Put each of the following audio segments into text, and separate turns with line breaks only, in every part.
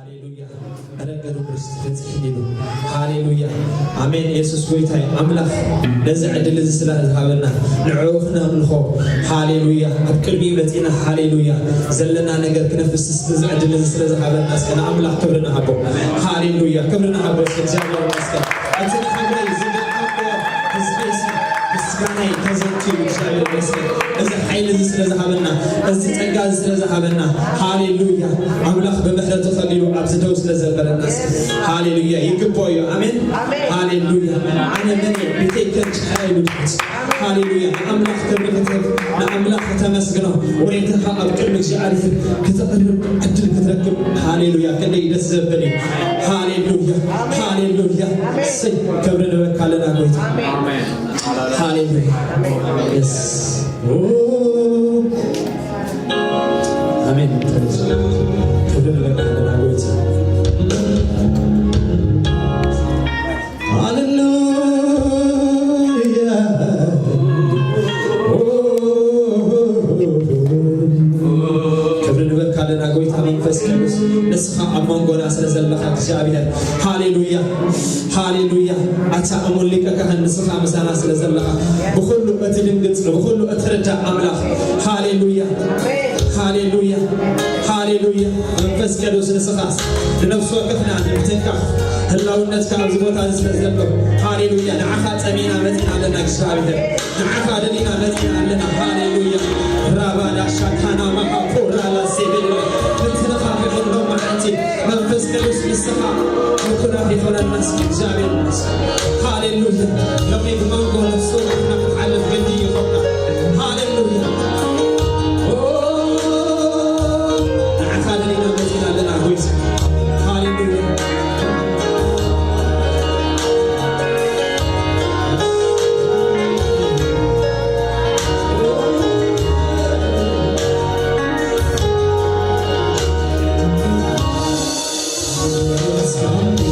هاليلويا أرجع برستيج حليلو هاليلويا آمين يسوع ويتاي أملاك نزع دل الزلال هذانا نعوفنا من الخوف هاليلويا أبكرني بتينا هاليلويا زلنا نقدر كنفس نزع دل الزلال هذانا أسكن أملاك كبرنا أبو هاليلويا كبرنا أبو سجانا وأسكن أنتنا حبري زد أبو هزبيسي مسكاني تزنتي وشايل بسكن إذا حيل الزلال هذانا إذا تجاز الزلال هذانا هاليلويا أملاك بمحرة خليلو أبزدوس لزبر الناس هاليلويا يكبويا آمين هاليلويا أنا مني بتيجن حيل هاليلويا أملاك تبركتك أملاك تمسكنا وريتها أبكر مشاعرك كتقرب عدل كتركب هاليلويا كلي يدزبني هاليلويا هاليلويا سي كبرنا وكالنا قويت هاليلويا يس آمين كبرنا وكالنا قويت نسخة أمانغونا سلسلة خشابية هاليلويا هاليلويا أتأمل لك كهن نسخة مسانا سلسلة بخلو أتلمت بخلو أترجع أملاك هاليلويا هاليلويا هاليلويا نفس كدوس نسخة لنفسه كفنا نمتنك هلا ونتك أبزبوتا سلسلة هاليلويا نعخات أمينا مدينة لنا خشابية نعخات لنا مدينة لنا هاليلويا رابا داشتانا مها كورا لا سيبيل منفس كلوس بالسخاء وكنا في حول الناس جامع الناس هاليلويا لو يضمنكم نفسه احنا بنتعلم جدي يخبنا هاليلويا نعخاد لنا مدينة لنا هويس هاليلويا
I'll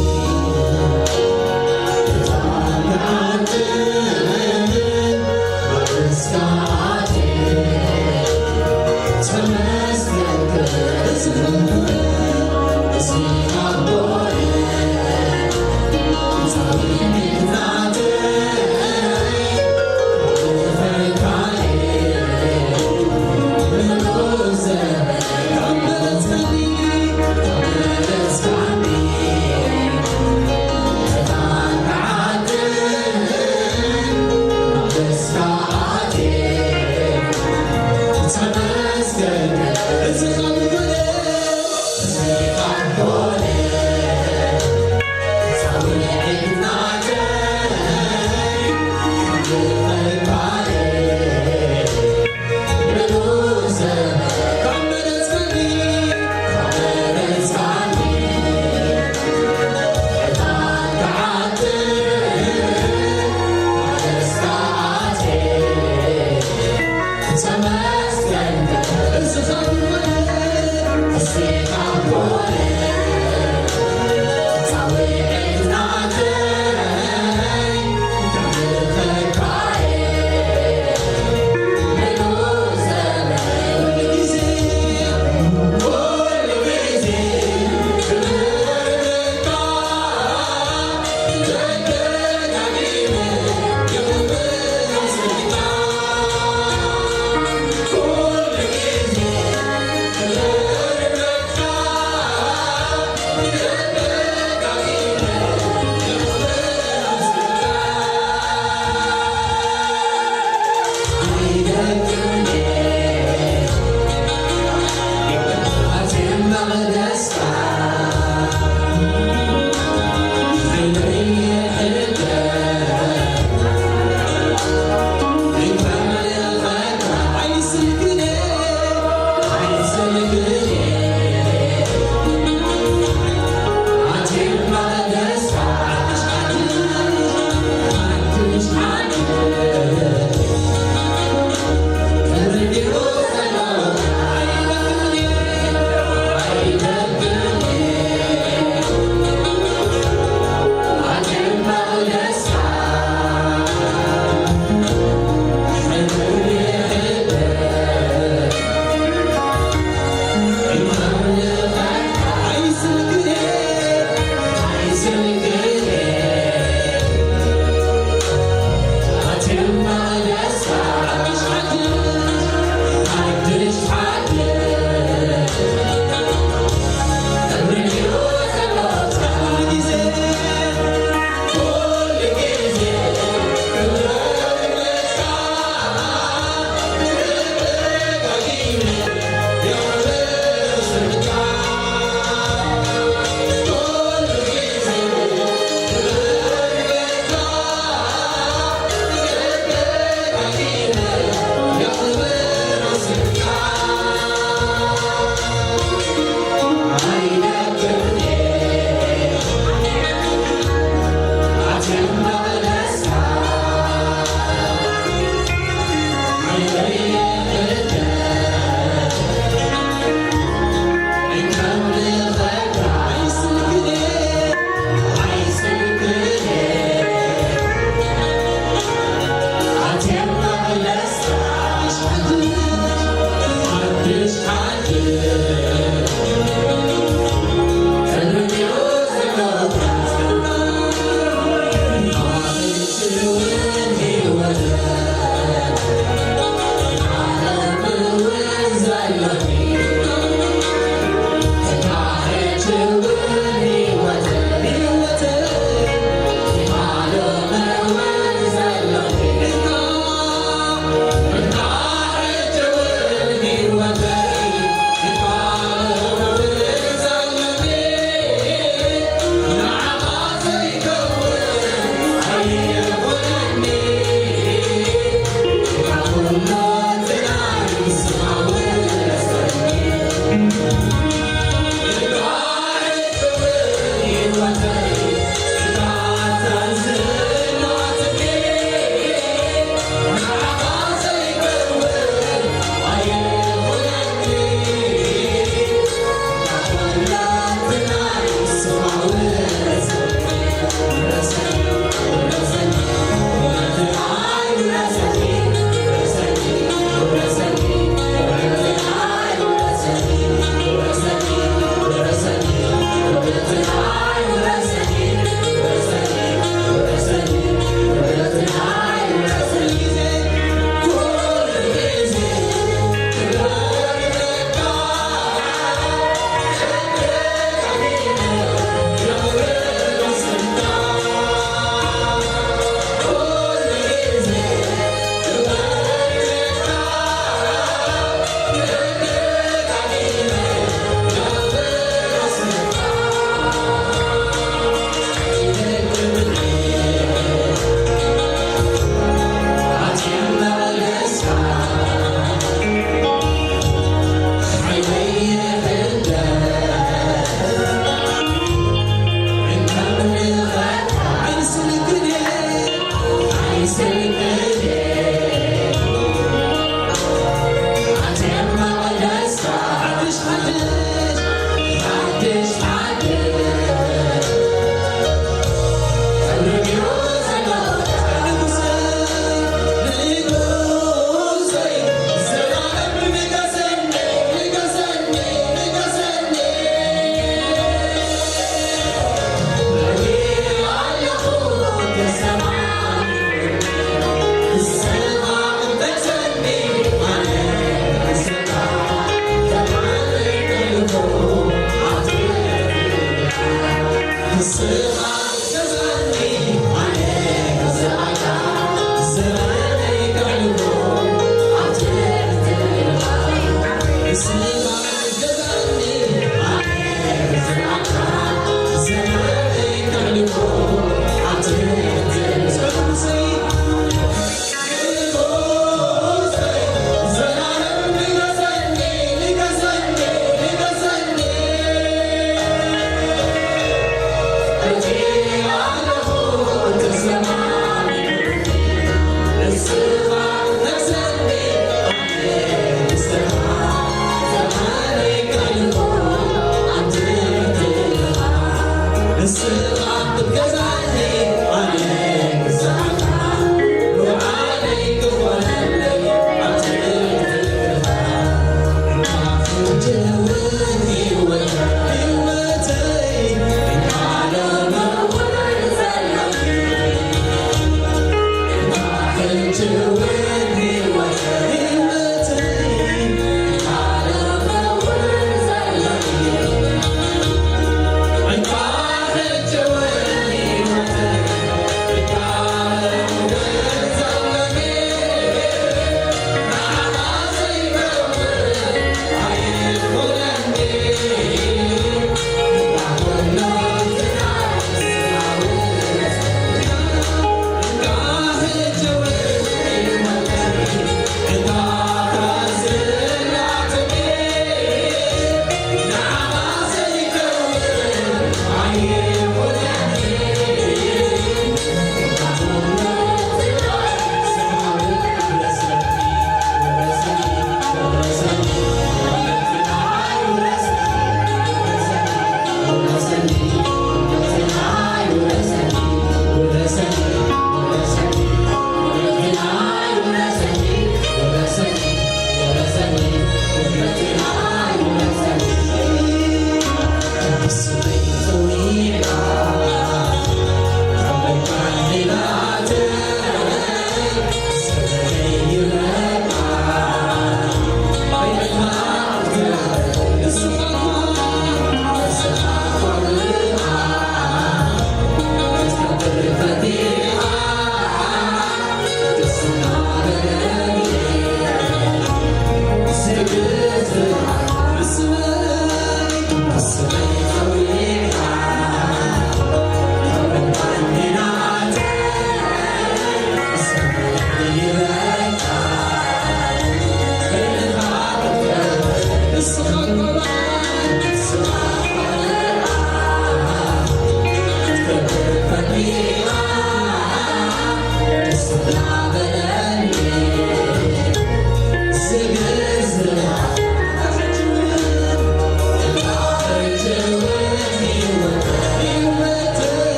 I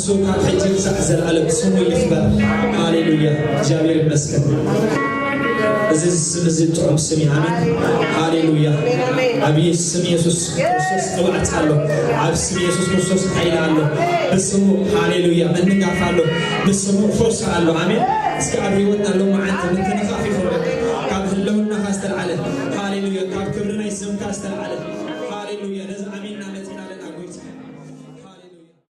እሱ ካብ ሕጂ ክሳዕ ዘለዓለም ስሙ ይኽበር ሃሌሉያ እግዚአብሔር ይመስገን እዚ ስም እዚ ጥዑም ስም አሜን ሃሌሉያ አብይ ስም ኢየሱስ ክርስቶስ ቅብዓት አሎ አብ ስም ኢየሱስ ክርስቶስ ኃይል አሎ በስሙ ሃሌሉያ መንጋፍ አሎ በስሙ ፈውስ አሎ አሜን እስከ አብይወት አሎ ማዓት ምንተነኻፊ ፈረቀ ካብ ህለውና ካስተልዓለ ሃሌሉያ ካብ ክብርና ይስም ካስተልዓለ